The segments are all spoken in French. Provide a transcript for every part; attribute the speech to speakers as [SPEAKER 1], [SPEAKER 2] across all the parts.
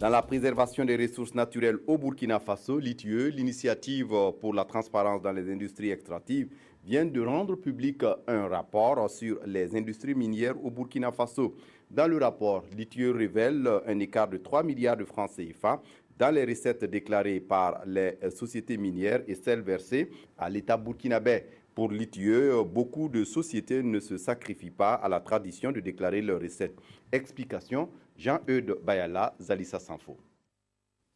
[SPEAKER 1] Dans la préservation des ressources naturelles au Burkina Faso, l'ITIE, l'initiative pour la transparence dans les industries extractives, vient de rendre public un rapport sur les industries minières au Burkina Faso. Dans le rapport, l'ITIE révèle un écart de 3 milliards de francs CFA dans les recettes déclarées par les sociétés minières et celles versées à l'État burkinabé. Pour l'ITIE, beaucoup de sociétés ne se sacrifient pas à la tradition de déclarer leurs recettes. Explication, Jean-Eudes Bayala, Zalissa Sanfo.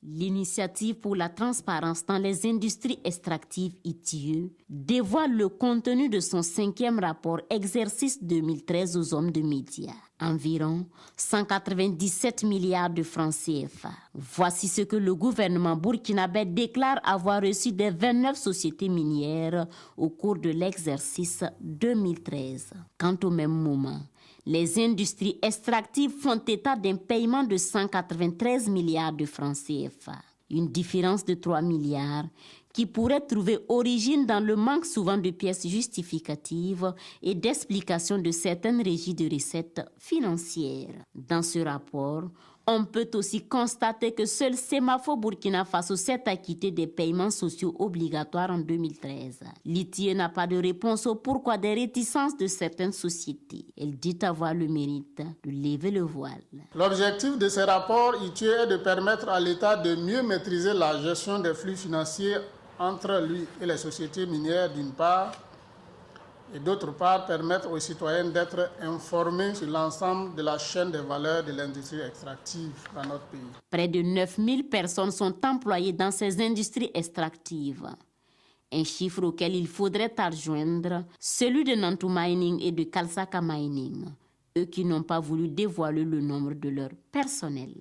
[SPEAKER 2] L'initiative pour la transparence dans les industries extractives ITIE dévoile le contenu de son 5e rapport exercice 2013 aux hommes de médias. Environ 197 milliards de francs CFA. Voici ce que le gouvernement burkinabé déclare avoir reçu des 29 sociétés minières au cours de l'exercice 2013. Quant au même moment, les industries extractives font état d'un paiement de 193 milliards de francs CFA. Une différence de 3 milliards qui pourrait trouver origine dans le manque souvent de pièces justificatives et d'explications de certaines régies de recettes financières. Dans ce rapport, on peut aussi constater que seul Semafo Burkina Faso s'est acquitté des paiements sociaux obligatoires en 2013. L'ITIE n'a pas de réponse au pourquoi des réticences de certaines sociétés. Elle dit avoir le mérite de lever le voile.
[SPEAKER 3] L'objectif de ce rapport ITIE est de permettre à l'État de mieux maîtriser la gestion des flux financiers entre lui et les sociétés minières d'une part, et d'autre part permettre aux citoyens d'être informés sur l'ensemble de la chaîne de valeur de l'industrie extractive dans notre pays.
[SPEAKER 2] Près de 9000 personnes sont employées dans ces industries extractives. Un chiffre auquel il faudrait adjoindre celui de Nantou Mining et de Kalsaka Mining, eux qui n'ont pas voulu dévoiler le nombre de leur personnel.